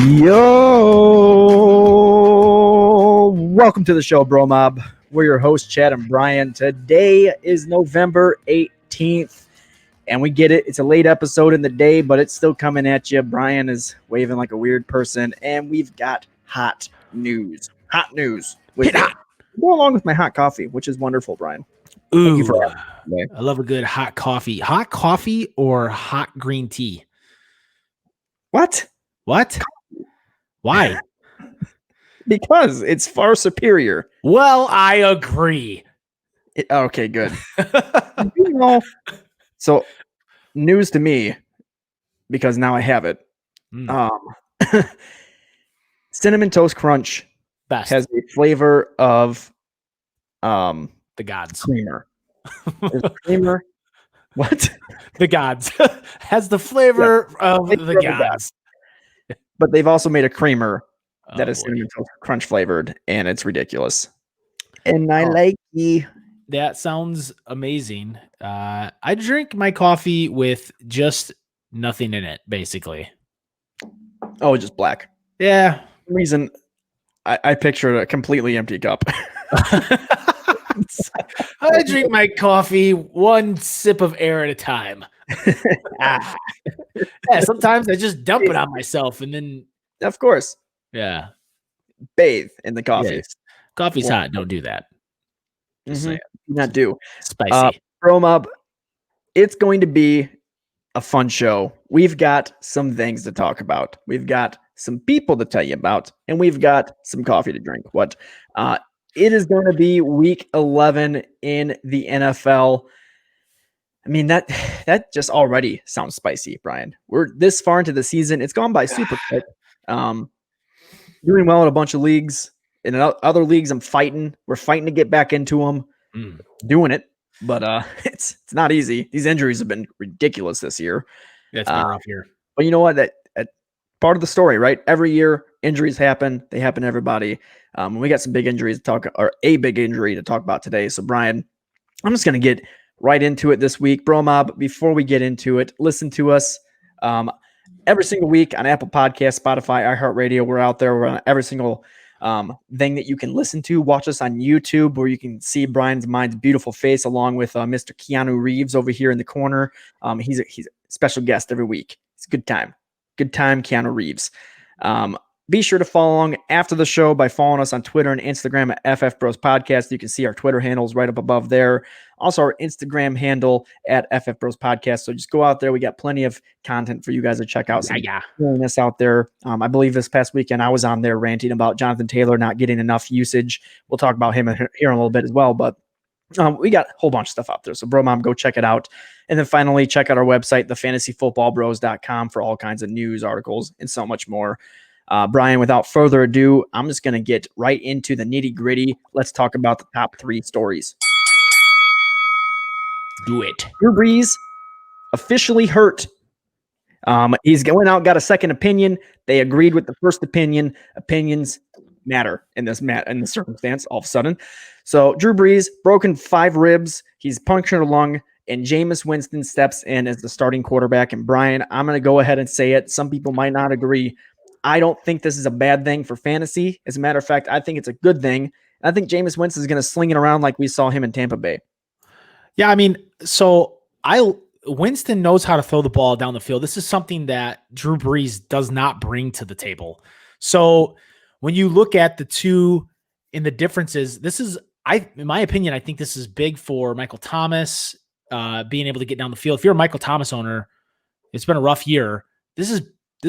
Yo, welcome to the show, BroMob. We're your hosts, Chad and Brian. Today is November 18th, and we get it. It's a late episode in the day, but it's still coming at you. Brian is waving like a weird person, and we've got hot news. Hot news. Hit hot. Go along with my hot coffee, which is wonderful, Brian. Ooh, Thank you for having me. I love a good hot coffee. Hot coffee or hot green tea? What? Why? Because it's far superior. Well, I agree. Okay, good. So, news to me, because now I have it. Cinnamon Toast Crunch Best. has a flavor of The gods. creamer. Creamer? What? The gods. Has the flavor of the gods. But they've also made a creamer that is boy. Cinnamon Toast Crunch flavored, and it's ridiculous. And I like it. That sounds amazing. I drink my coffee with just nothing in it, basically. Oh, just black. Yeah. For some reason, I pictured a completely empty cup. I drink my coffee one sip of air at a time. Yeah, sometimes I just dump it on myself and then Of course. yeah. Bathe in the coffee. Yes. Coffee's hot. Don't do that. Just saying. Not do. Spicy. BroMob, it's going to be a fun show. We've got some things to talk about. We've got some people to tell you about, and we've got some coffee to drink. It is going to be week 11 in the NFL. I mean, that just already sounds spicy, Brian. We're this far into the season. It's gone by super quick. Doing well in a bunch of leagues. In other leagues, I'm fighting. We're fighting to get back into them. Doing it, but it's not easy. These injuries have been ridiculous this year. It's been rough here. But you know what? That part of the story, right? Every year, injuries happen. They happen to everybody. We got some big injuries to talk, or a big injury to talk about today. So, Brian, I'm just going to get right into it this week. BroMob, before we get into it, listen to us every single week on Apple Podcasts, Spotify, iHeartRadio. We're out there. We're on every single thing that you can listen to. Watch us on YouTube, where you can see Brian's Mind's beautiful face along with Mr. Keanu Reeves over here in the corner. He's a special guest every week. It's a good time. Good time, Keanu Reeves. Be sure to follow along after the show by following us on Twitter and Instagram at FF Bros Podcast. You can see our Twitter handles right up above there. Also, our Instagram handle at FF Bros Podcast. So just go out there. We got plenty of content for you guys to check out. This out there. I believe this past weekend I was on there ranting about Jonathan Taylor not getting enough usage. We'll talk about him here in a little bit as well. But we got a whole bunch of stuff out there. So BroMob, go check it out. And then finally, check out our website, thefantasyfootballbros.com, for all kinds of news, articles, and so much more. Brian, without further ado, I'm just going to get right into the nitty gritty. Let's talk about the top 3 stories. Do it. Drew Brees officially hurt. He's going out, got a second opinion. They agreed with the first opinion. Opinions matter in this circumstance all of a sudden. So Drew Brees, broken 5 ribs. He's punctured a lung. And Jamies Winston steps in as the starting quarterback. And Brian, I'm going to go ahead and say it. Some people might not agree. I don't think this is a bad thing for fantasy. As a matter of fact, I think it's a good thing. I think Jameis Winston is going to sling it around like we saw him in Tampa Bay. Yeah, I mean, Winston knows how to throw the ball down the field. This is something that Drew Brees does not bring to the table. So when you look at the two in the differences, in my opinion, I think this is big for Michael Thomas being able to get down the field. If you're a Michael Thomas owner, it's been a rough year. This is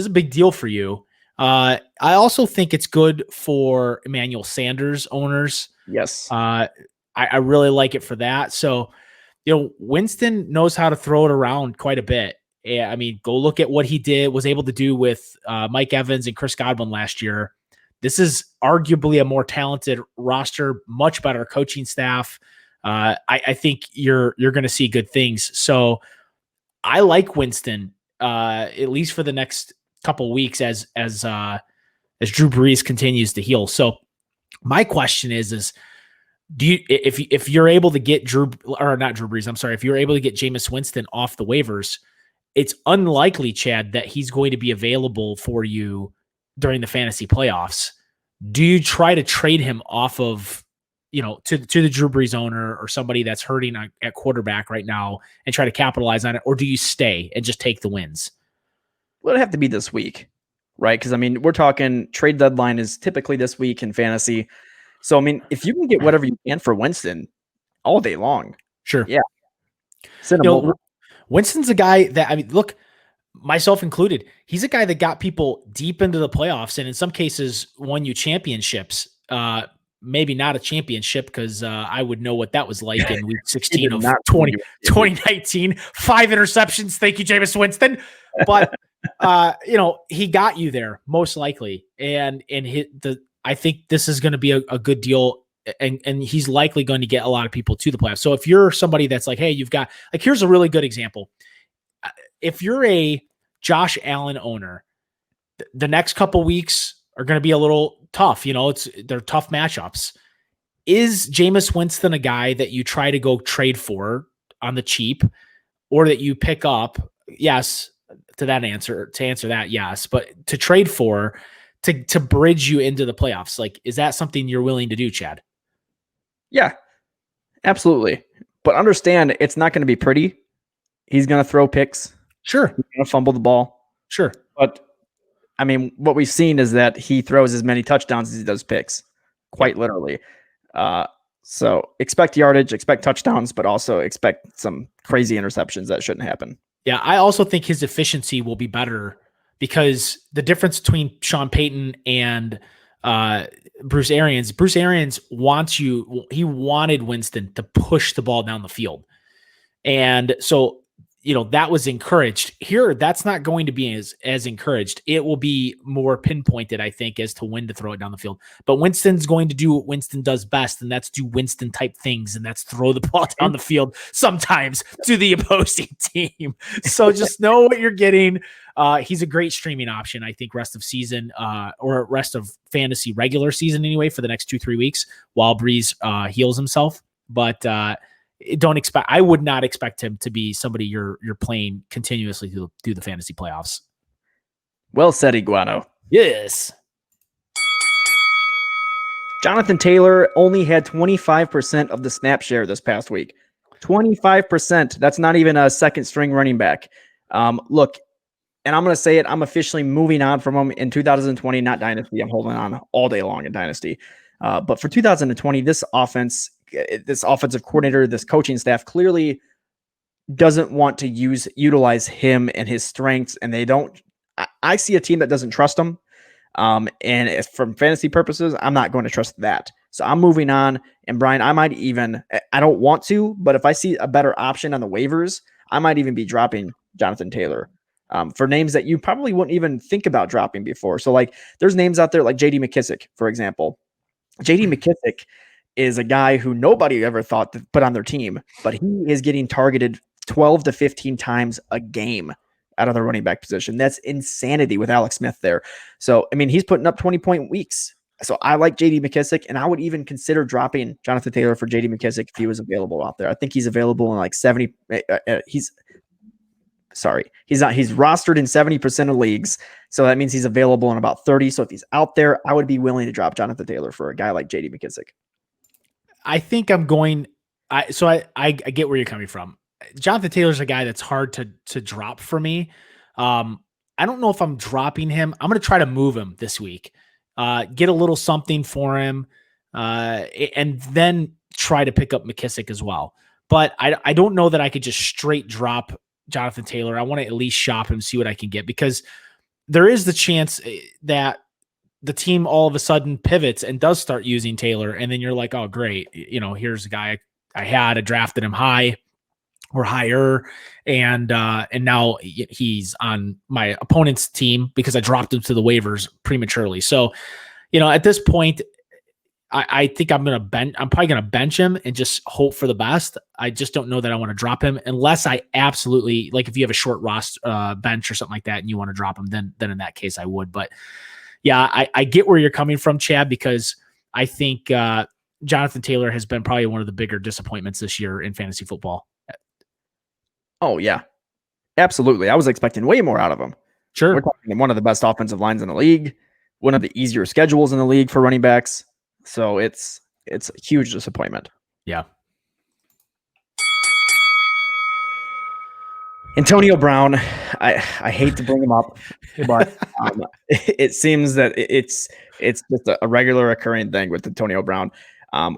a big deal for you. I also think it's good for Emmanuel Sanders owners. Yes. I really like it for that. So, Winston knows how to throw it around quite a bit. Yeah, I mean, go look at what he was able to do with Mike Evans and Chris Godwin last year. This is arguably a more talented roster, much better coaching staff. I think you're going to see good things. So I like Winston, at least for the next couple weeks as Drew Brees continues to heal. So my question is do you, if you're able to get if you're able to get Jameis Winston off the waivers, it's unlikely, Chad, that he's going to be available for you during the fantasy playoffs, do you try to trade him off of, to the Drew Brees owner or somebody that's hurting at quarterback right now and try to capitalize on it? Or do you stay and just take the wins? Well, it'd have to be this week, right? Because, I mean, we're talking trade deadline is typically this week in fantasy. So, I mean, if you can get whatever you can for Winston all day long. Sure. Yeah. Send him over. Winston's a guy that, I mean, look, myself included, he's a guy that got people deep into the playoffs and in some cases won you championships. Maybe not a championship because I would know what that was like in week 16 of 2019. 5 interceptions. Thank you, Jameis Winston. But, he got you there most likely. And I think this is going to be a good deal. And he's likely going to get a lot of people to the playoffs. So if you're somebody that's like, hey, you've got, like, here's a really good example. If you're a Josh Allen owner, the next couple weeks are going to be a little tough. They're tough matchups. Is Jameis Winston a guy that you try to go trade for on the cheap or that you pick up? Yes, to answer that, yes. But to trade for, to bridge you into the playoffs, like, is that something you're willing to do, Chad? Yeah, absolutely. But understand, it's not going to be pretty. He's going to throw picks. Sure. He's going to fumble the ball. Sure. But, I mean, what we've seen is that he throws as many touchdowns as he does picks, quite literally. So expect yardage, expect touchdowns, but also expect some crazy interceptions that shouldn't happen. Yeah, I also think his efficiency will be better because the difference between Sean Payton and Bruce Arians wanted Winston to push the ball down the field. And so, that was encouraged. Here, that's not going to be as encouraged. It will be more pinpointed, I think, as to when to throw it down the field. But Winston's going to do what Winston does best, and that's do Winston type things, and that's throw the ball down the field sometimes to the opposing team. So just know what you're getting. He's a great streaming option, I think, rest of season or rest of fantasy regular season anyway for the next 2-3 weeks while Brees heals himself. But I would not expect him to be somebody you're playing continuously through the fantasy playoffs. Well said, Iguano. Yes. Jonathan Taylor only had 25% of the snap share this past week. 25%. That's not even a second string running back. Look, and I'm going to say it, I'm officially moving on from him in 2020, not Dynasty. I'm holding on all day long in Dynasty. But for 2020, this offensive coordinator, this coaching staff clearly doesn't want to utilize him and his strengths. And I see a team that doesn't trust him. And from fantasy purposes, I'm not going to trust that. So I'm moving on. And Brian, I don't want to, but if I see a better option on the waivers, I might even be dropping Jonathan Taylor for names that you probably wouldn't even think about dropping before. So like there's names out there like JD McKissic, for example. JD McKissic is a guy who nobody ever thought to put on their team, but he is getting targeted 12 to 15 times a game out of the running back position. That's insanity with Alex Smith there. So, I mean, he's putting up 20-point weeks. So I like JD McKissic, and I would even consider dropping Jonathan Taylor for JD McKissic if he was available out there. I think he's available in like 70. He's rostered in 70% of leagues. So that means he's available in about 30. So if he's out there, I would be willing to drop Jonathan Taylor for a guy like JD McKissic. I think I'm going. I get where you're coming from. Jonathan Taylor's a guy that's hard to drop for me. I don't know if I'm dropping him. I'm going to try to move him this week, get a little something for him, and then try to pick up McKissic as well. But I don't know that I could just straight drop Jonathan Taylor. I want to at least shop him, see what I can get, because there is the chance that the team all of a sudden pivots and does start using Taylor. And then you're like, oh, great. Here's a guy I drafted him high or higher. And now he's on my opponent's team because I dropped him to the waivers prematurely. So, at this point, I think I'm probably going to bench him and just hope for the best. I just don't know that I want to drop him unless I absolutely, like, if you have a short roster bench or something like that and you want to drop him, then in that case I would. But yeah, I get where you're coming from, Chad, because I think Jonathan Taylor has been probably one of the bigger disappointments this year in fantasy football. Oh yeah, absolutely. I was expecting way more out of him. Sure. We're talking one of the best offensive lines in the league. one of the easier schedules in the league for running backs. So it's a huge disappointment. Yeah. Antonio Brown, I hate to bring him up, but it seems that it's just a regular occurring thing with Antonio Brown.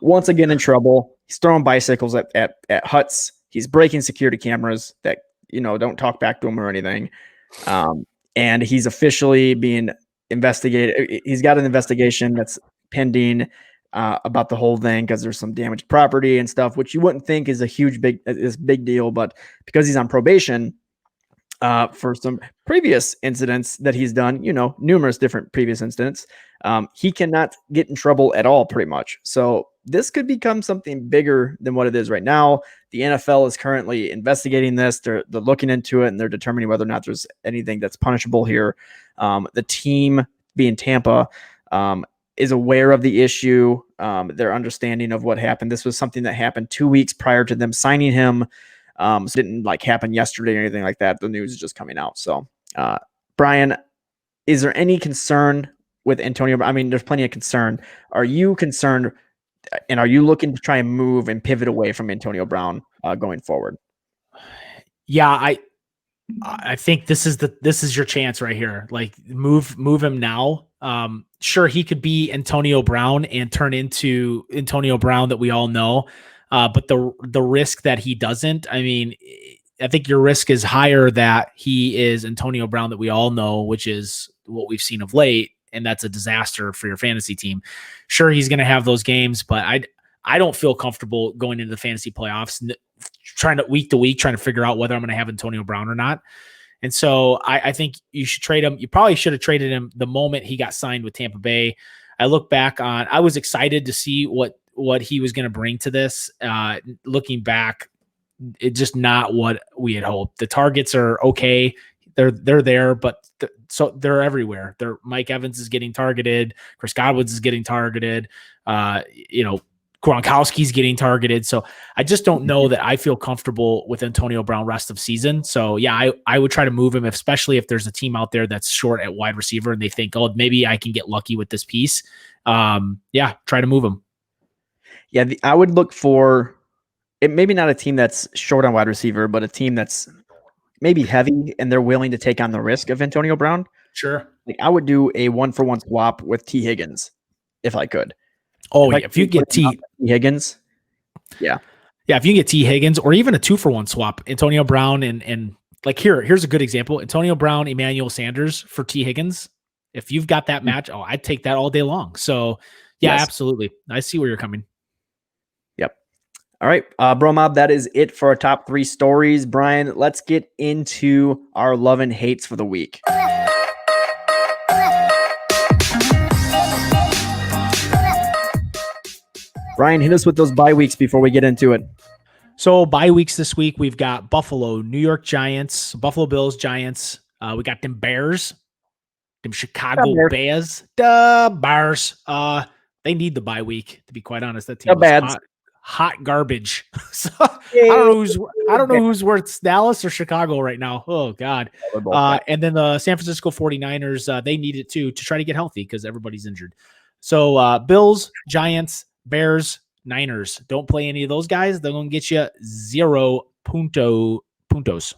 Once again in trouble. He's throwing bicycles at huts. He's breaking security cameras that don't talk back to him or anything. And he's officially being investigated. He's got an investigation that's pending about the whole thing because there's some damaged property and stuff, which you wouldn't think is a big deal, but because he's on probation for some previous incidents that he's done, numerous different previous incidents, he cannot get in trouble at all, pretty much. So this could become something bigger than what it is right now. The NFL is currently investigating this. They're looking into it, and they're determining whether or not there's anything that's punishable here. The team, being Tampa, is aware of the issue. Their understanding of what happened. This was something that happened 2 weeks prior to them signing him. So it didn't happen yesterday or anything like that. The news is just coming out. So, Brian, is there any concern with Antonio? I mean, there's plenty of concern. Are you concerned, and are you looking to try and move and pivot away from Antonio Brown going forward? Yeah, I think this is your chance right here. Move him now. Sure, he could be Antonio Brown and turn into Antonio Brown that we all know. But the risk that he doesn't, I mean, I think your risk is higher that he is Antonio Brown that we all know, which is what we've seen of late, and that's a disaster for your fantasy team. Sure, he's going to have those games, but I don't feel comfortable going into the fantasy playoffs week to week trying to figure out whether I'm going to have Antonio Brown or not. And so I think you should trade him. You probably should have traded him the moment he got signed with Tampa Bay. I look back on, I was excited to see what he was going to bring to this. Looking back, it's just not what we had hoped. The targets are okay. They're there, but so they're everywhere. Mike Evans is getting targeted. Chris Godwin's is getting targeted. Gronkowski's getting targeted. So I just don't know that I feel comfortable with Antonio Brown rest of season. So yeah, I would try to move him, especially if there's a team out there that's short at wide receiver and they think, oh, maybe I can get lucky with this piece. Try to move him. Yeah, I would look for it. Maybe not a team that's short on wide receiver, but a team that's maybe heavy and they're willing to take on the risk of Antonio Brown. Sure. I would do a 1-for-1 swap with T. Higgins if I could. Oh, yeah. If you get T. Higgins. Yeah. Yeah. If you can get T. Higgins or even a 2-for-1 swap, Antonio Brown and here's a good example. Antonio Brown, Emmanuel Sanders for T. Higgins. If you've got that match, I'd take that all day long. So yeah, yes. Absolutely. I see where you're coming. Yep. All right. BroMob, that is it for our top 3 stories. Brian, let's get into our love and hates for the week. Brian, hit us with those bye weeks before we get into it. So bye weeks this week, we've got Buffalo, New York Giants, Buffalo Bills, Giants. We got them Bears, them Chicago Bears, the Bears. They need the bye week, to be quite honest. That team was hot garbage. So I don't know who's worse, Dallas or Chicago right now. Oh God. And then the San Francisco 49ers, they need it too to try to get healthy because everybody's injured. So Bills, Giants, Bears, Niners. Don't play any of those guys. They're going to get you 0 puntos.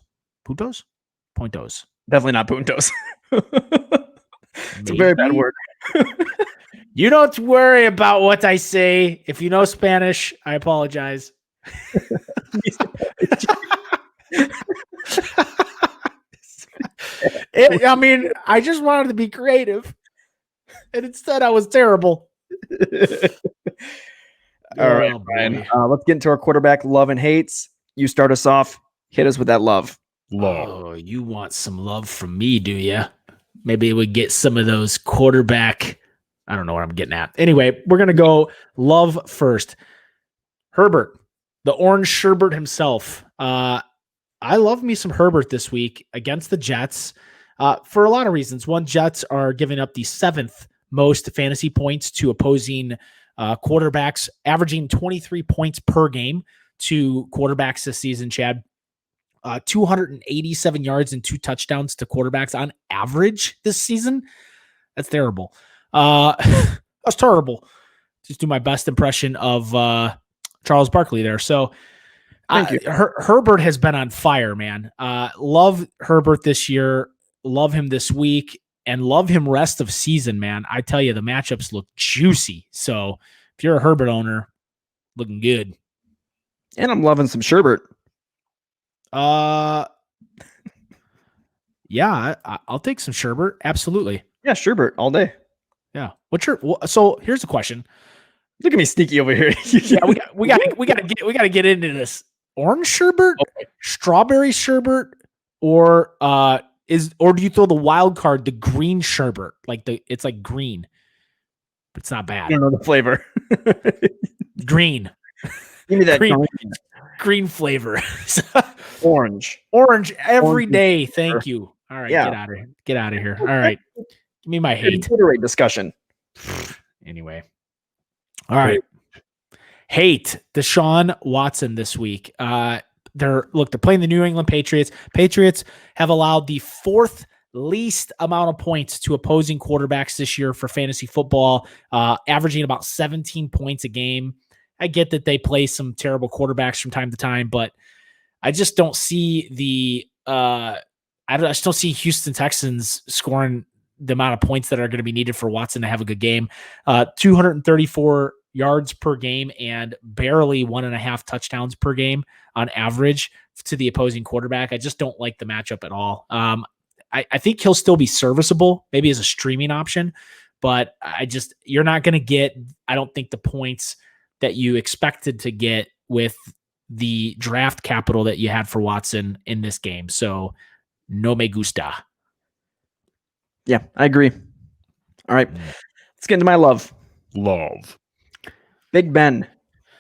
Definitely not puntos. It's a very bad word. You don't worry about what I say. If you know Spanish, I apologize. I just wanted to be creative. And instead I was terrible. All right, Brian. Let's get into our quarterback love and hates. You start us off. Hit us with that love. Oh, you want some love from me, do you? Maybe we get some of those quarterback. I don't know what I'm getting at. Anyway, we're going to go love first. Herbert, the orange sherbert himself. I love me some Herbert this week against the Jets for a lot of reasons. One, Jets are giving up the 7th most fantasy points to opposing quarterbacks, averaging 23 points per game to quarterbacks this season, Chad. 287 yards and 2 touchdowns to quarterbacks on average this season. That's terrible. That's terrible. Just do my best impression of Charles Barkley there. So Thank you. Herbert has been on fire, man. Love Herbert this year. Love him this week. And love him rest of season, man. I tell you, the matchups look juicy. So if you're a Herbert owner, looking good. And I'm loving some sherbet. Yeah, I'll take some sherbet. Absolutely. Yeah, sherbet all day. Yeah. So here's the question. Look at me sneaky over here. Yeah, we gotta get into this. Orange sherbet, Okay. strawberry sherbet, or do you throw the wild card, the green sherbet? It's like green, but it's not I bad. don't know the flavor. Green. Give me that green flavor. Orange every Orange day. Thank you. All right, Yeah. Get out of here. All right. Give me my hate. Considerate discussion. Anyway. All right. Hate Deshaun Watson this week. They're playing the New England Patriots. Patriots have allowed the fourth least amount of points to opposing quarterbacks this year for fantasy football, averaging about 17 points a game. I get that they play some terrible quarterbacks from time to time, but I just don't see I just don't see Houston Texans scoring the amount of points that are going to be needed for Watson to have a good game. 234 yards per game and barely 1.5 touchdowns per game on average to the opposing quarterback. I just don't like the matchup at all. I think he'll still be serviceable, maybe as a streaming option, but you're not going to get, I don't think, the points that you expected to get with the draft capital that you had for Watson in this game. So no me gusta. Yeah, I agree. All right. Let's get into my love. Big Ben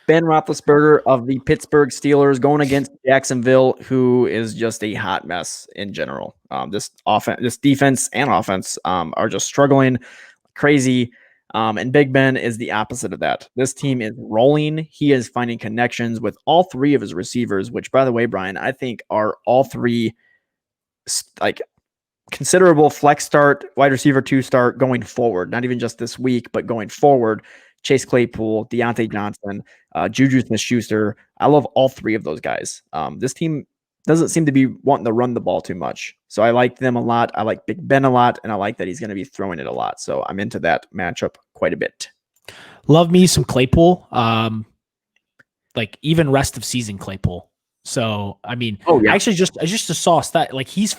Roethlisberger of the Pittsburgh Steelers going against Jacksonville, who is just a hot mess in general. This defense and offense are just struggling crazy. And Big Ben is the opposite of that. This team is rolling. He is finding connections with all three of his receivers, which, by the way, Brian, I think are all three like considerable flex start, wide receiver 2 start going forward. Not even just this week, but going forward. Chase Claypool, Deontay Johnson, Juju Smith-Schuster. I love all three of those guys. This team doesn't seem to be wanting to run the ball too much. So I like them a lot. I like Big Ben a lot, and I like that he's going to be throwing it a lot. So I'm into that matchup quite a bit. Love me some Claypool. Even rest of season Claypool. So, I mean, I just saw a stat. He's,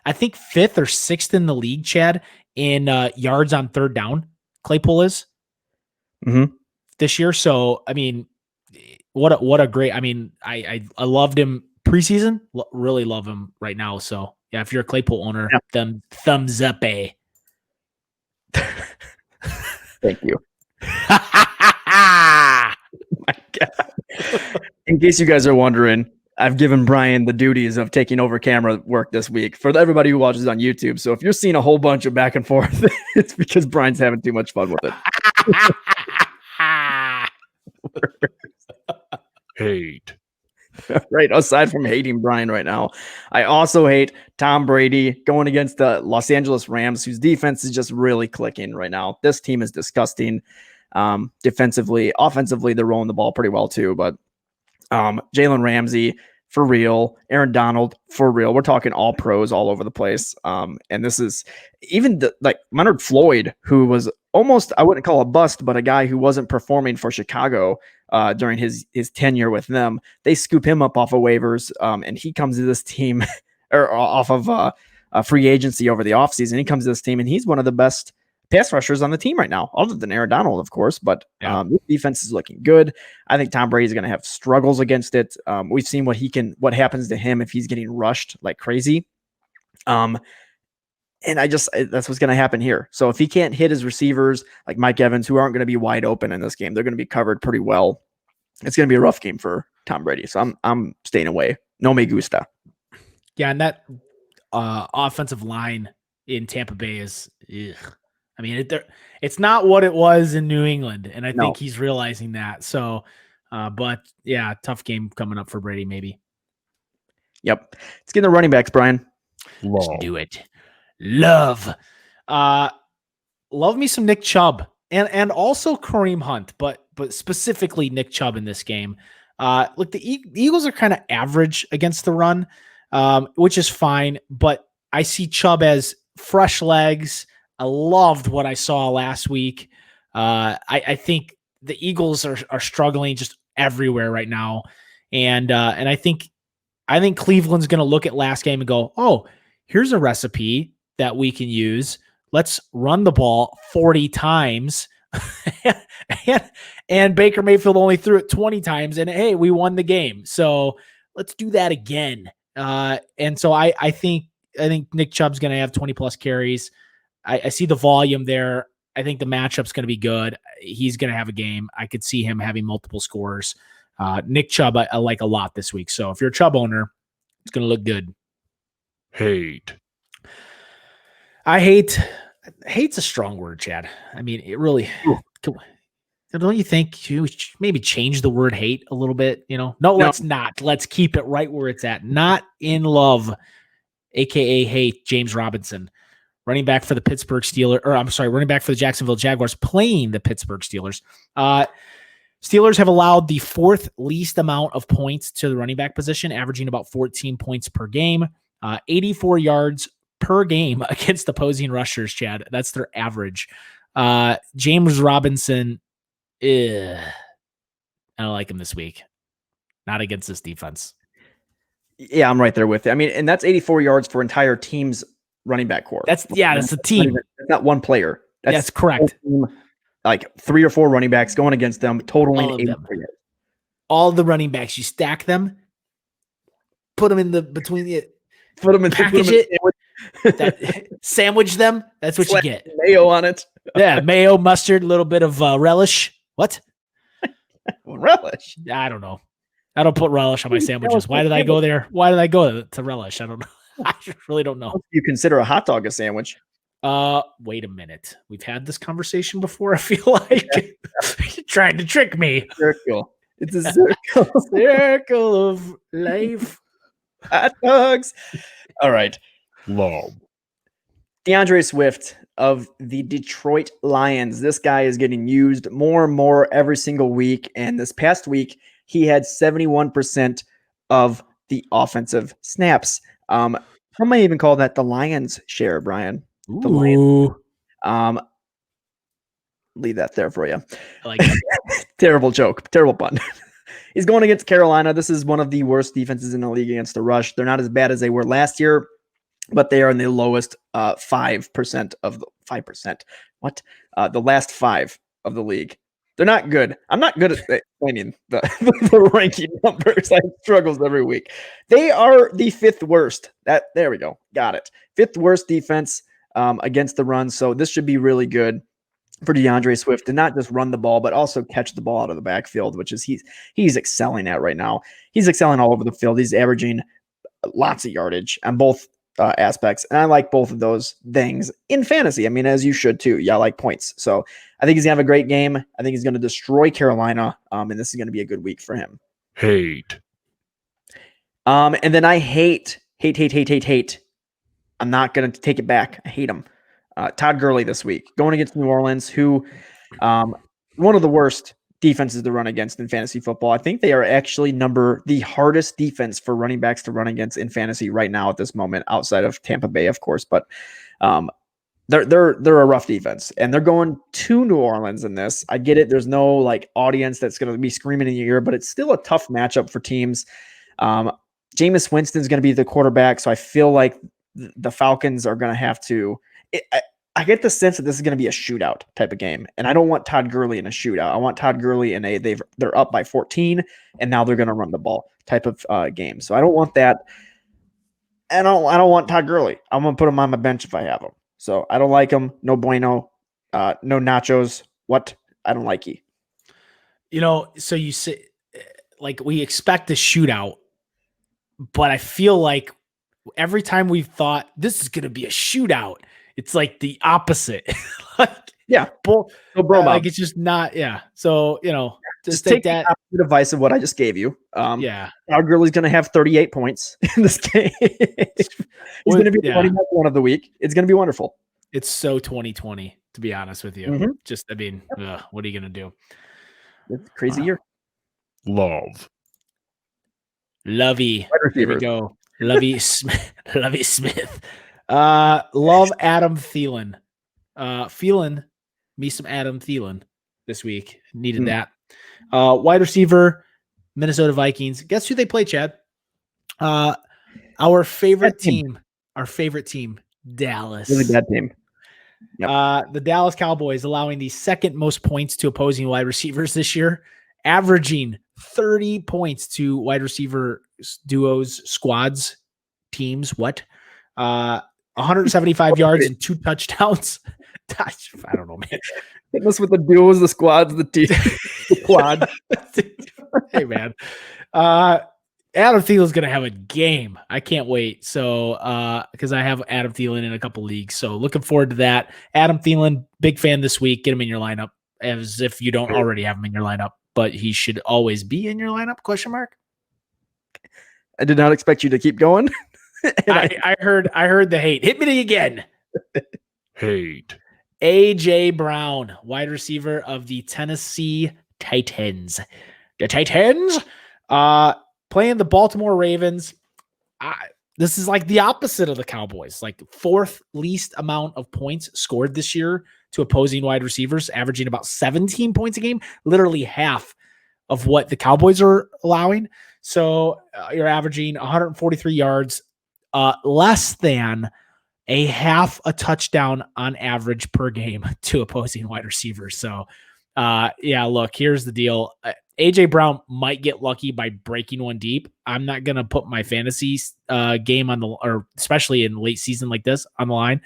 I think, 5th or 6th in the league, Chad, in yards on third down. Claypool is this year. So, I mean, what a great, I mean, I loved him preseason, really love him right now. So yeah, if you're a Claypool owner, then thumbs up, Thank you. My God. In case you guys are wondering, I've given Brian the duties of taking over camera work this week for everybody who watches on YouTube. So if you're seeing a whole bunch of back and forth, it's because Brian's having too much fun with it. Hate. Right. Aside from hating Brian right now, I also hate Tom Brady going against the Los Angeles Rams, whose defense is just really clicking right now. This team is disgusting. Defensively, offensively, they're rolling the ball pretty well too. But Jalen Ramsey, for real. Aaron Donald, for real. We're talking all pros all over the place. And this is even Leonard Floyd, who was almost, I wouldn't call a bust, but a guy who wasn't performing for Chicago during his tenure with them. They scoop him up off of waivers, and he comes to this team or off of free agency over the offseason. He comes to this team, and he's one of the best pass rushers on the team right now, other than Aaron Donald, of course. But this defense is looking good. I think Tom Brady is going to have struggles against it. We've seen what happens to him if he's getting rushed like crazy. And that's what's going to happen here. So if he can't hit his receivers like Mike Evans, who aren't going to be wide open in this game, they're going to be covered pretty well. It's going to be a rough game for Tom Brady. So I'm staying away. No me gusta. Yeah, and that offensive line in Tampa Bay is, I mean, it's not what it was in New England, and I think he's realizing that. So, but yeah, tough game coming up for Brady, maybe. Yep. Let's get the running backs, Brian. Let's do it. Love. love me some Nick Chubb and also Kareem Hunt, but specifically Nick Chubb in this game. Look, the Eagles are kind of average against the run, which is fine, but I see Chubb as fresh legs. I loved what I saw last week. I think the Eagles are struggling just everywhere right now, and I think Cleveland's going to look at last game and go, oh, here's a recipe that we can use. Let's run the ball 40 times. and Baker Mayfield only threw it 20 times. And hey, we won the game. So let's do that again. And so I think Nick Chubb's going to have 20 plus carries. I see the volume there. I think the matchup's going to be good. He's going to have a game. I could see him having multiple scores. Nick Chubb, I like a lot this week. So if you're a Chubb owner, it's going to look good. Hate's a strong word, Chad. I mean, it really, don't you think you should maybe change the word hate a little bit? No, let's not. Let's keep it right where it's at. Not in love, AKA hate, James Robinson, running back for the Pittsburgh Steelers, running back for the Jacksonville Jaguars, playing the Pittsburgh Steelers. Steelers have allowed the fourth least amount of points to the running back position, averaging about 14 points per game, 84 yards per game against opposing rushers, Chad. That's their average. James Robinson, I don't like him this week. Not against this defense. Yeah, I'm right there with you. I mean, and that's 84 yards for entire team's running back core. That's a team. That's not one player. That's correct. Like 3 or 4 running backs going against them, totaling 84 yards. All the running backs, you stack them, put them in between the, package it, sandwich them. That's what you get. Mayo on it. Yeah, mayo, mustard, a little bit of relish. What? Relish? I don't know. I don't put relish on my sandwiches. Why did I go there? Why did I go to relish? I don't know. I really don't know. You consider a hot dog a sandwich? Wait a minute. We've had this conversation before. I feel like you're trying to trick me. Circle. It's a circle. Circle of life. Hot dogs. All right. Love. DeAndre Swift of the Detroit Lions. This guy is getting used more and more every single week. And this past week, he had 71% of the offensive snaps. Some might even call that the Lions share, Brian. The Lions. Leave that there for you. I like it. Terrible joke. Terrible pun. He's going against Carolina. This is one of the worst defenses in the league against the rush. They're not as bad as they were last year, but they are in the lowest 5% of the 5%. What? The last 5 of the league. They're not good. I'm not good at explaining the ranking numbers. I have struggles every week. They are the 5th worst. There we go. Got it. 5th worst defense against the run. So this should be really good for DeAndre Swift to not just run the ball, but also catch the ball out of the backfield, which is he's excelling at right now. He's excelling all over the field. He's averaging lots of yardage on both aspects. And I like both of those things in fantasy. I mean, as you should too. Yeah, I like points. So I think he's gonna have a great game. I think he's gonna destroy Carolina. And this is gonna be a good week for him. Hate. And then I hate. I'm not gonna take it back. I hate him. Todd Gurley this week going against New Orleans, who one of the worst defenses to run against in fantasy football. I think they are actually the hardest defense for running backs to run against in fantasy right now at this moment, outside of Tampa Bay, of course. But they're a rough defense, and they're going to New Orleans in this. I get it. There's no like audience that's going to be screaming in your ear, but it's still a tough matchup for teams. Jameis Winston is going to be the quarterback, so I feel like the Falcons are going to have to. I get the sense that this is going to be a shootout type of game, and I don't want Todd Gurley in a shootout. I want Todd Gurley in they're up by 14, and now they're going to run the ball type of game. So I don't want that. And I don't want Todd Gurley. I'm going to put him on my bench if I have him. So I don't like him. No bueno. No nachos. What? I don't like you. So you say like we expect a shootout, but I feel like every time we've thought this is going to be a shootout, it's like the opposite. Yeah. So BroMob. Like it's just not. Yeah. So, just take that the advice of what I just gave you. Yeah. Todd Gurley's going to have 38 points in this game. He's going to be running back one of the week. It's going to be wonderful. It's so 2020. to be honest with you. Mhm. Just, I mean, what are you going to do? It's a crazy year. Love. Lovey. Wide There we receivers. go. Lovey Smith. Lovey Smith. Love Adam Thielen. Feeling me some Adam Thielen this week. Needed that. Wide receiver, Minnesota Vikings. Guess who they play, Chad? Our favorite team. Our favorite team, Dallas. Really bad team. Yep. The Dallas Cowboys allowing the second most points to opposing wide receivers this year, averaging 30 points to wide receiver duos, squads, teams. What? 175 yards and 2 touchdowns. I don't know, man. Hitting us with the duos, the squads, the team, the quad. Hey, man. Adam Thielen's going to have a game. I can't wait. So, because I have Adam Thielen in a couple leagues. So, looking forward to that. Adam Thielen, big fan this week. Get him in your lineup as if you don't already have him in your lineup, but he should always be in your lineup? ? I did not expect you to keep going. I heard the hate. Hit me again. Hate. AJ Brown, wide receiver of the Tennessee Titans. The Titans, playing the Baltimore Ravens. This is like the opposite of the Cowboys. Like 4th least amount of points scored this year to opposing wide receivers, averaging about 17 points a game, literally half of what the Cowboys are allowing. So you're averaging 143 yards, less than a half a touchdown on average per game to opposing wide receivers. So, look, here's the deal. AJ Brown might get lucky by breaking one deep. I'm not going to put my fantasy game or especially in late season like this, on the line.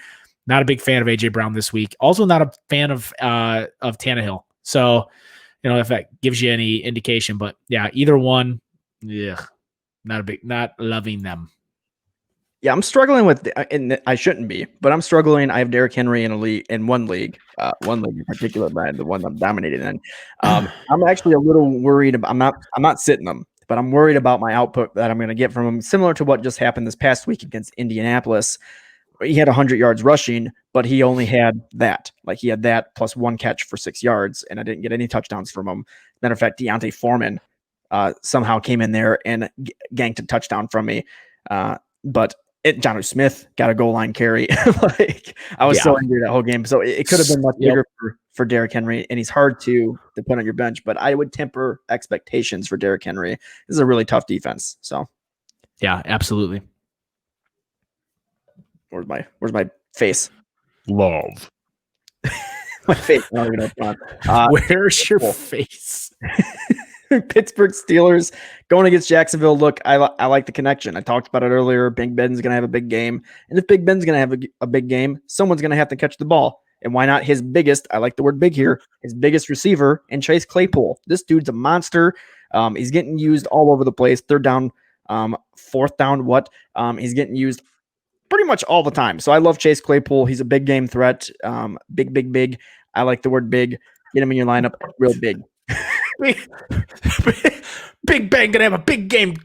Not a big fan of AJ Brown this week. Also not a fan of Tannehill. So, if that gives you any indication, but yeah, either one, not loving them. Yeah, I'm struggling with, and I shouldn't be, but I'm struggling. I have Derrick Henry in one league in particular, Brian, the one I'm dominating in. I'm actually a little worried about. I'm not sitting them, but I'm worried about my output that I'm going to get from him. Similar to what just happened this past week against Indianapolis. He had 100 yards rushing, but he only had that. Like he had that plus 1 catch for 6 yards, and I didn't get any touchdowns from him. Matter of fact, Deontay Foreman somehow came in there and ganked a touchdown from me. But Jonnu Smith got a goal line carry. Like I was so angry that whole game. So it could have been much bigger for Derrick Henry, and he's hard to put on your bench. But I would temper expectations for Derrick Henry. This is a really tough defense. So yeah, absolutely. Where's my face? Love. My face. Where's your face? Pittsburgh Steelers going against Jacksonville. Look, I like the connection. I talked about it earlier. Big Ben's going to have a big game. And if Big Ben's going to have a big game, someone's going to have to catch the ball. And why not his biggest, I like the word big here, his biggest receiver and Chase Claypool. This dude's a monster. He's getting used all over the place. 3rd down, 4th down, he's getting used pretty much all the time. So I love Chase Claypool. He's a big game threat. Big. I like the word big. Get him in your lineup. Real big. Big Ben gonna have a big game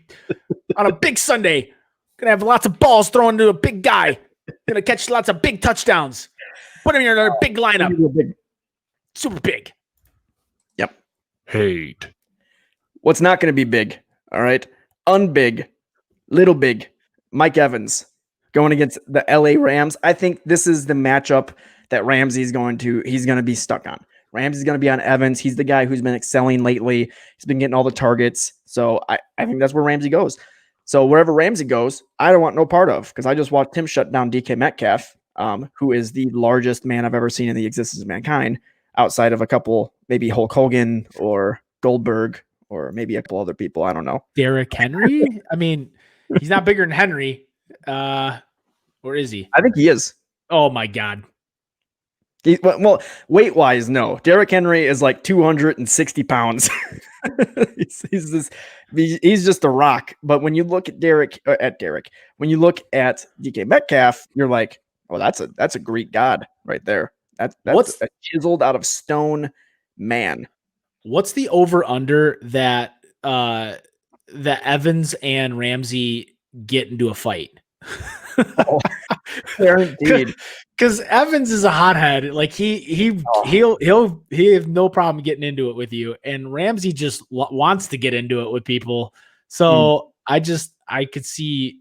on a big Sunday. Gonna have lots of balls thrown to a big guy. Gonna catch lots of big touchdowns. Put him in another big lineup. Super big. Yep. Hate. What's not going to be big? All right. Unbig. Little big. Mike Evans going against the LA Rams. I think this is the matchup that Ramsey's going to be stuck on. Ramsey's going to be on Evans. He's the guy who's been excelling lately. He's been getting all the targets. So I think that's where Ramsey goes. So wherever Ramsey goes, I don't want no part of, because I just watched him shut down DK Metcalf, who is the largest man I've ever seen in the existence of mankind, outside of a couple, maybe Hulk Hogan or Goldberg or maybe a couple other people. I don't know. Derrick Henry? I mean, he's not bigger than Henry. Or is he? I think he is. Oh, my God. Well, weight-wise, no. Derrick Henry is like 260 pounds. He's just a rock. But when you look at when you look at DK Metcalf, you're like, oh, that's a Greek god right there. That's a chiseled out of stone man. What's the over-under that Evans and Ramsey get into a fight? Fair indeed. Because Evans is a hothead. Like he'll have no problem getting into it with you, and Ramsey just wants to get into it with people. So I could see.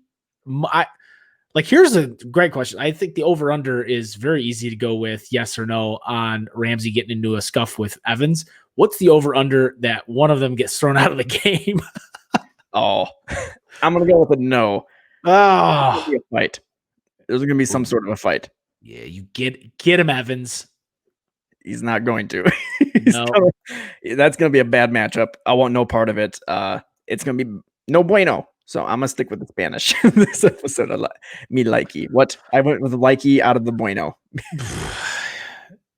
Here's a great question. I think the over under is very easy to go with, yes or no, on Ramsey getting into a scuff with Evans. What's the over under that one of them gets thrown out of the game? I'm gonna go with a no. Oh, Be a fight. There's gonna be some sort of a fight. Yeah, you get him, Evans. He's not going to. No. That's gonna be a bad matchup. I want no part of it. It's gonna be no bueno. So I'm gonna stick with the Spanish this episode. Me likey. What I went with likey out of the bueno.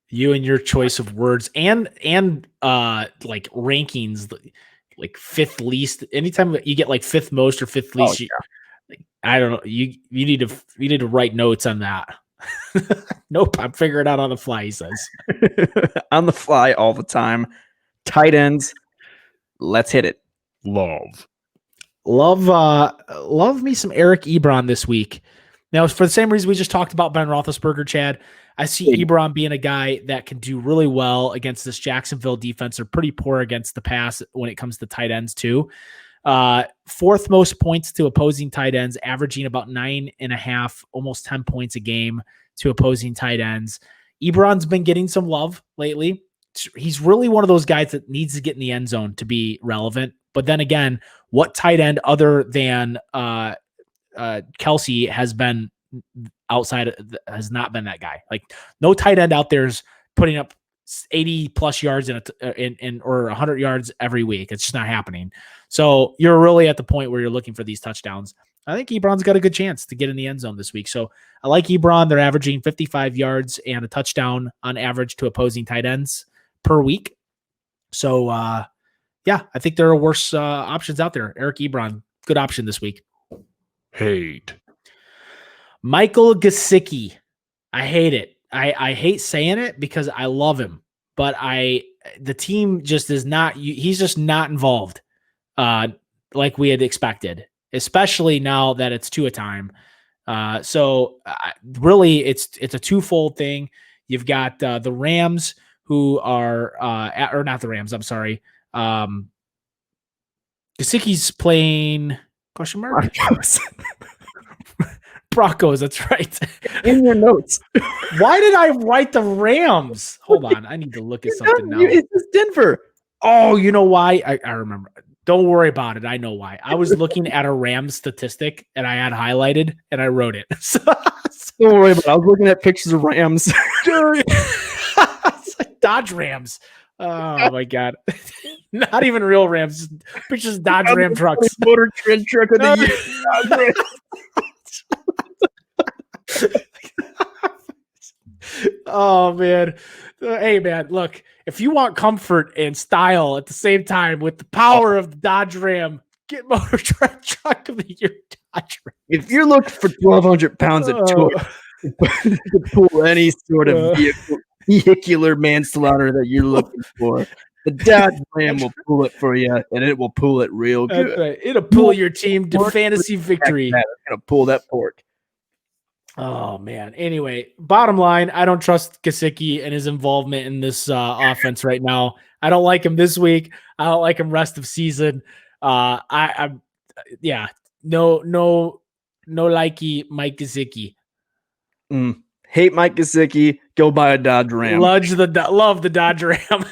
You and your choice of words and like rankings, like fifth least. Anytime you get like fifth most or fifth least, I don't know. You need to write notes on that. Nope, I'm figuring it out on the fly. He says on the fly all the time. Tight ends. Let's hit it. Love me some Eric Ebron this week. Now, for the same reason we just talked about Ben Roethlisberger, Chad, I see Ebron being a guy that can do really well against this Jacksonville defense. They're pretty poor against the pass when it comes to tight ends too. Fourth most points to opposing tight ends, averaging about 9.5, almost 10 points a game to opposing tight ends. Ebron's been getting some love lately. He's really one of those guys that needs to get in the end zone to be relevant. But then again, what tight end other than Kelsey has been has not been that guy. Like no tight end out there is putting up 80 plus yards or 100 yards every week. It's just not happening. So you're really at the point where you're looking for these touchdowns. I think Ebron's got a good chance to get in the end zone this week. So I like Ebron. They're averaging 55 yards and a touchdown on average to opposing tight ends per week. So yeah, I think there are worse options out there. Eric Ebron, good option this week. Hate. Michael Gesicki. I hate it. I hate saying it because I love him, but the team just is not. He's just not involved, like we had expected, especially now that it's Tua time. So really, it's a twofold thing. You've got the Rams who are or not the Rams. I'm sorry. Gesicki's playing question mark. Broncos, that's right. In your notes. Why did I write the Rams? Hold on. I need to look at something now. It's Denver. Oh, you know why? I remember. Don't worry about it. I know why. I was looking at a Rams statistic and I had highlighted and I wrote it. Don't worry about it. I was looking at pictures of Rams. It's like Dodge Rams. Oh my God. Not even real Rams. Pictures of Dodge Ram trucks. Motor trend truck of the year. Oh man. Hey man, look, if you want comfort and style at the same time with the power of the Dodge Ram, get Motor Trend Truck of the Year Dodge Ram. If you're looking for 1,200 pounds of torque to pull any sort of vehicular manslaughter that you're looking for, the Dodge Ram will pull it for you, and it will pull it real good. That's right. It'll pull your team to fantasy victory. It's gonna pull that pork. Oh man. Anyway, bottom line, I don't trust Gesicki and his involvement in this offense right now. I don't like him this week. I don't like him rest of season. No likey Mike Gesicki. Hate Mike Gesicki. Go buy a Dodge Ram. Love the Dodge Ram.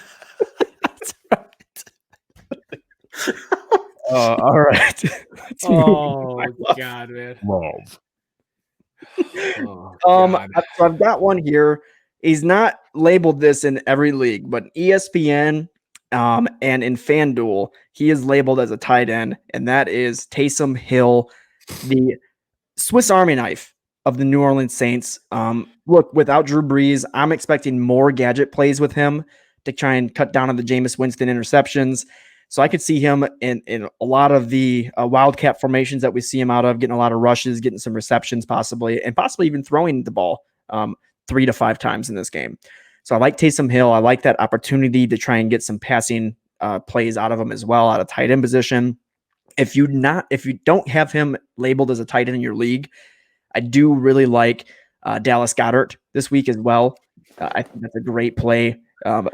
That's right. All right. Oh God, man. Love. So I've got one here. He's not labeled this in every league, but ESPN and in FanDuel, he is labeled as a tight end, and that is Taysom Hill, the Swiss Army knife of the New Orleans Saints. Look, without Drew Brees, I'm expecting more gadget plays with him to try and cut down on the Jameis Winston interceptions. So I could see him in a lot of the wildcat formations that we see him out of, getting a lot of rushes, getting some receptions possibly, and possibly even throwing the ball 3 to 5 times in this game. So I like Taysom Hill. I like that opportunity to try and get some passing plays out of him as well, out of tight end position. If you don't have him labeled as a tight end in your league, I do really like Dallas Goedert this week as well. I think that's a great play.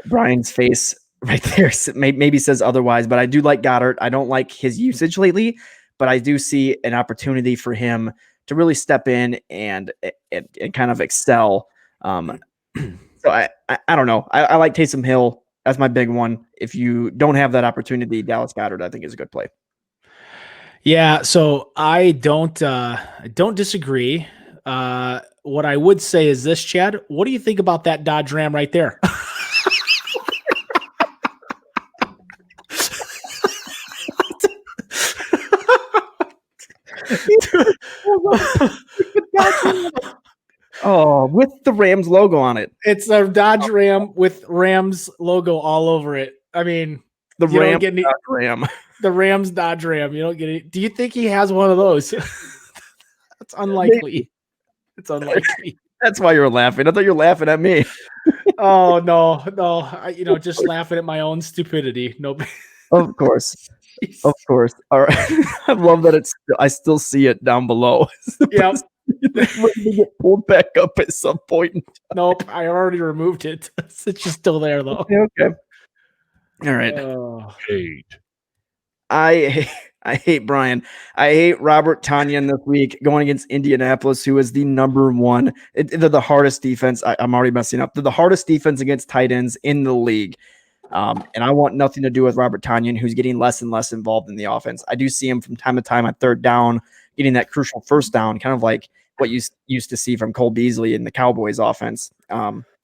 Brian's face right there maybe says otherwise, but I do like Goddard. I don't like his usage lately, but I do see an opportunity for him to really step in and kind of excel. So I don't know. I like Taysom Hill. That's my big one. If you don't have that opportunity, Dallas Goedert, I think, is a good play. Yeah, so I don't disagree. What I would say is this, Chad. What do you think about that Dodge Ram right there? Oh, with the Rams logo on it. It's a Dodge Ram with Rams logo all over it. I mean, The you Rams don't get any, Dodge Ram. the Rams Dodge Ram. You don't get it. Do you think he has one of those? That's unlikely. It's unlikely. That's why you're laughing. I thought you were laughing at me. Oh no. I, just laughing at my own stupidity. No. Of course. Of course. All right. I love that I still see it down below. Yep. It's ready to get pulled back up at some point. Nope. I already removed it. It's just still there though. Okay. All right. Hate. I hate Brian. I hate Robert Tonyan this week going against Indianapolis, who is the number one. They're the hardest defense. I'm already messing up. They're the hardest defense against tight ends in the league. And I want nothing to do with Robert Tonyan, who's getting less and less involved in the offense. I do see him from time to time on third down, getting that crucial first down, kind of like what you used to see from Cole Beasley in the Cowboys offense,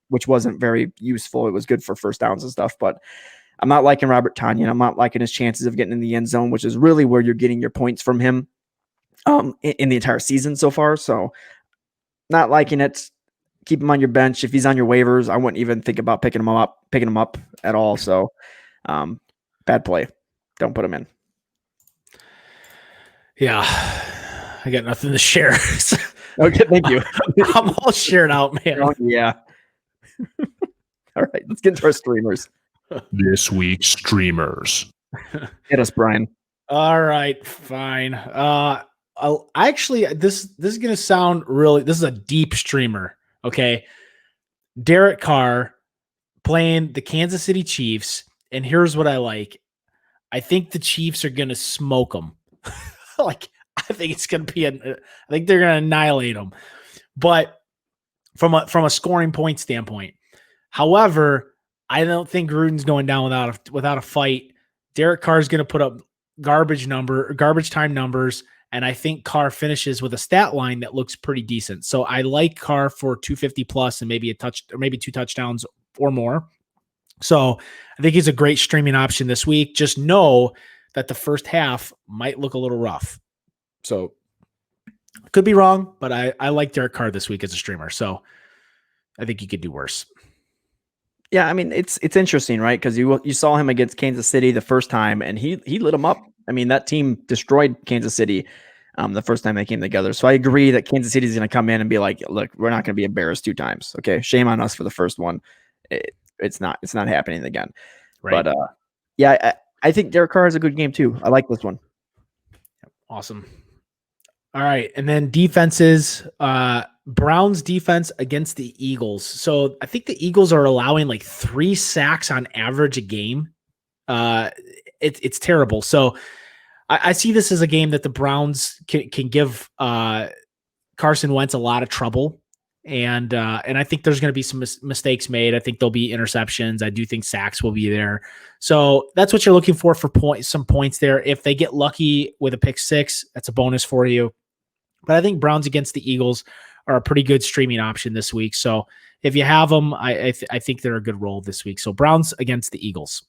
which wasn't very useful. It was good for first downs and stuff, but I'm not liking Robert Tonyan. I'm not liking his chances of getting in the end zone, which is really where you're getting your points from him in the entire season so far. So not liking it. Keep him on your bench. If he's on your waivers, I wouldn't even think about picking him up at all. So bad play. Don't put him in. Yeah. I got nothing to share. Okay, thank you. I'm all shared out, man. Oh, yeah. All right, let's get into our streamers. This week's streamers. Hit us, Brian. All right, fine. I'll actually this is gonna sound really. This is a deep streamer. Okay, Derek Carr playing the Kansas City Chiefs, and here's what I like. I think the Chiefs are gonna smoke them. I think it's gonna be I think they're gonna annihilate them. But from a scoring point standpoint, however, I don't think Gruden's going down without a fight. Derek Carr is going to put up garbage time numbers, and I think Carr finishes with a stat line that looks pretty decent. So I like Carr for 250 plus and maybe maybe 2 touchdowns or more. So I think he's a great streaming option this week. Just know that the first half might look a little rough. So could be wrong, but I like Derek Carr this week as a streamer. So I think he could do worse. Yeah, I mean, it's interesting, right? Because you saw him against Kansas City the first time, and he lit him up. I mean, that team destroyed Kansas City the first time they came together. So I agree that Kansas City is going to come in and be like, look, we're not going to be embarrassed 2 times. Okay, shame on us for the first one. It's not happening again. Right. But yeah, I think Derek Carr has a good game too. I like this one. Awesome. All right, and then defenses. Browns defense against the Eagles. So I think the Eagles are allowing like 3 sacks on average a game. It's terrible. So I see this as a game that the Browns can give Carson Wentz a lot of trouble. And I think there's going to be some mistakes made. I think there'll be interceptions. I do think sacks will be there. So that's what you're looking for some points there. If they get lucky with a pick 6, that's a bonus for you. But I think Browns against the Eagles are a pretty good streaming option this week. So if you have them, I think they're a good roll this week. So Browns against the Eagles.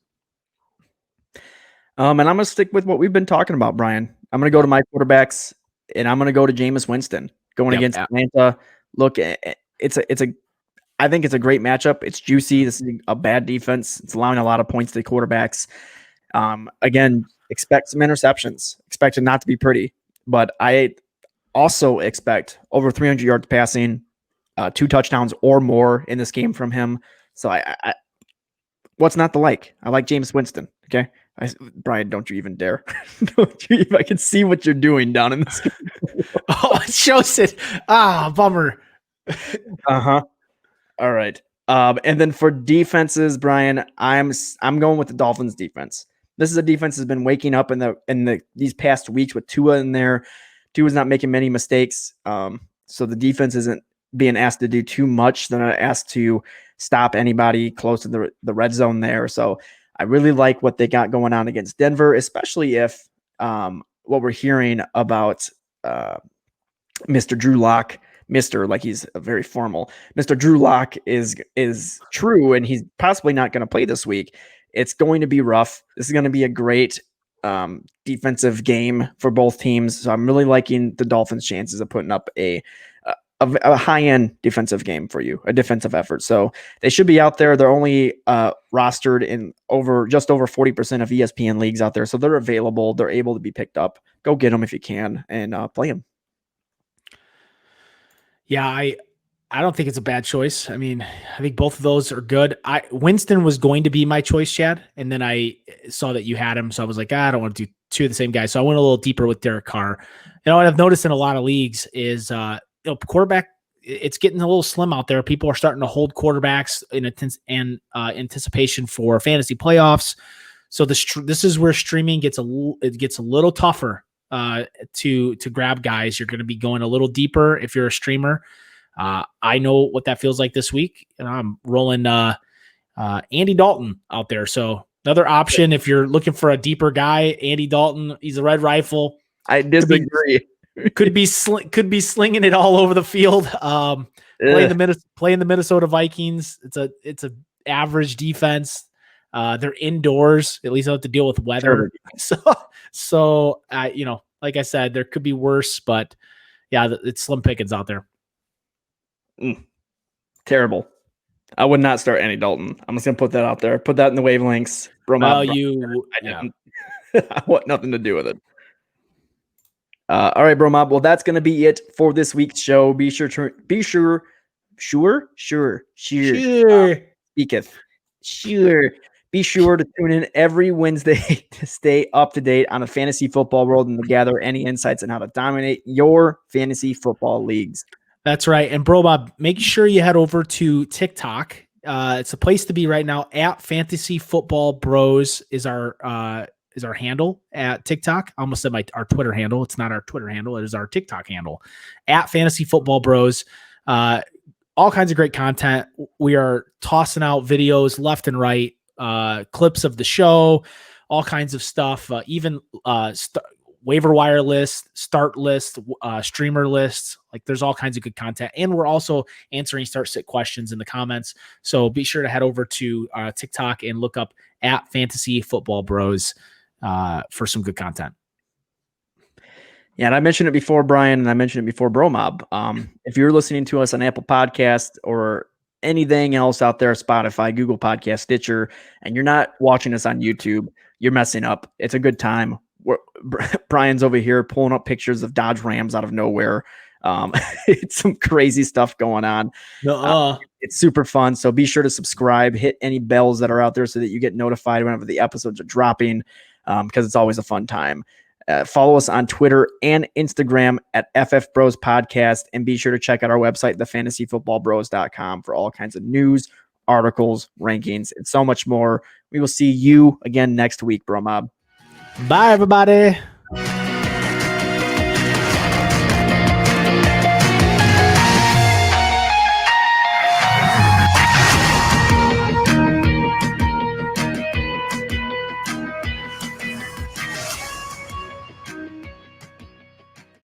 And I'm going to stick with what we've been talking about, Brian. I'm going to go to my quarterbacks, and I'm going to go to Jameis Winston going against Atlanta. Look, I think it's a great matchup. It's juicy. This is a bad defense. It's allowing a lot of points to the quarterbacks. Again, expect some interceptions. Expect it not to be pretty, but I also expect over 300 yards passing, 2 touchdowns or more in this game from him. So I what's not to like? I like Jameis Winston. Okay. Brian, don't you even dare. I can see what you're doing down in this. Oh, it shows it. Bummer. Uh-huh. All right. And then for defenses, Brian, I'm going with the Dolphins defense. This is a defense that's been waking up in these past weeks with Tua in there. Tua's not making many mistakes. So the defense isn't being asked to do too much. They're not asked to stop anybody close to the red zone there. So I really like what they got going on against Denver, especially if what we're hearing about Mr. Drew Lock, Mr. like he's very formal. Mr. Drew Lock is true, and he's possibly not going to play this week. It's going to be rough. This is going to be a great defensive game for both teams. So I'm really liking the Dolphins' chances of putting up a high-end defensive game for you, a defensive effort. So they should be out there. They're only rostered in just over 40% of ESPN leagues out there. So they're available. They're able to be picked up. Go get them if you can and play them. Yeah, I don't think it's a bad choice. I mean, I think both of those are good. Winston was going to be my choice, Chad, and then I saw that you had him, so I was like, I don't want to do two of the same guys. So I went a little deeper with Derek Carr. What I've noticed in a lot of leagues is quarterback, it's getting a little slim out there. People are starting to hold quarterbacks in anticipation for fantasy playoffs. So this is where streaming gets a little tougher to grab guys. You're going to be going a little deeper if you're a streamer. I know what that feels like this week, and I'm rolling Andy Dalton out there. So another option if you're looking for a deeper guy, Andy Dalton. He's a red rifle. I disagree. Could be slinging it all over the field. Playing the Minnesota Vikings. It's a average defense. They're indoors. At least I don't have to deal with weather. So like I said, there could be worse, but yeah, it's slim pickings out there. Terrible. I would not start Andy Dalton. I'm just gonna put that out there. Put that in the wavelengths. I want nothing to do with it. All right, BroMob. Well, that's gonna be it for this week's show. Be sure to tune in every Wednesday to stay up to date on the fantasy football world and to gather any insights on how to dominate your fantasy football leagues. That's right. And BroMob, make sure you head over to TikTok. It's a place to be right now. At Fantasy Football Bros is our handle at TikTok. I almost said our Twitter handle. It's not our Twitter handle. It is our TikTok handle. At Fantasy Football Bros. All kinds of great content. We are tossing out videos left and right, clips of the show, all kinds of stuff, even waiver wire lists, start lists, streamer lists. Like there's all kinds of good content. And we're also answering start sit questions in the comments. So be sure to head over to TikTok and look up at Fantasy Football Bros for some good content. Yeah, and I mentioned it before, Brian, and I mentioned it before, BroMob. If you're listening to us on Apple Podcast or anything else out there, Spotify, Google Podcast, Stitcher, and you're not watching us on YouTube, you're messing up. It's a good time. Brian's over here pulling up pictures of Dodge Rams out of nowhere. It's some crazy stuff going on. It's super fun. So be sure to subscribe, hit any bells that are out there so that you get notified whenever the episodes are dropping, because it's always a fun time. Follow us on Twitter and Instagram at FF Bros Podcast, and be sure to check out our website, thefantasyfootballbros.com, for all kinds of news, articles, rankings, and so much more. We will see you again next week, BroMob. Bye, everybody.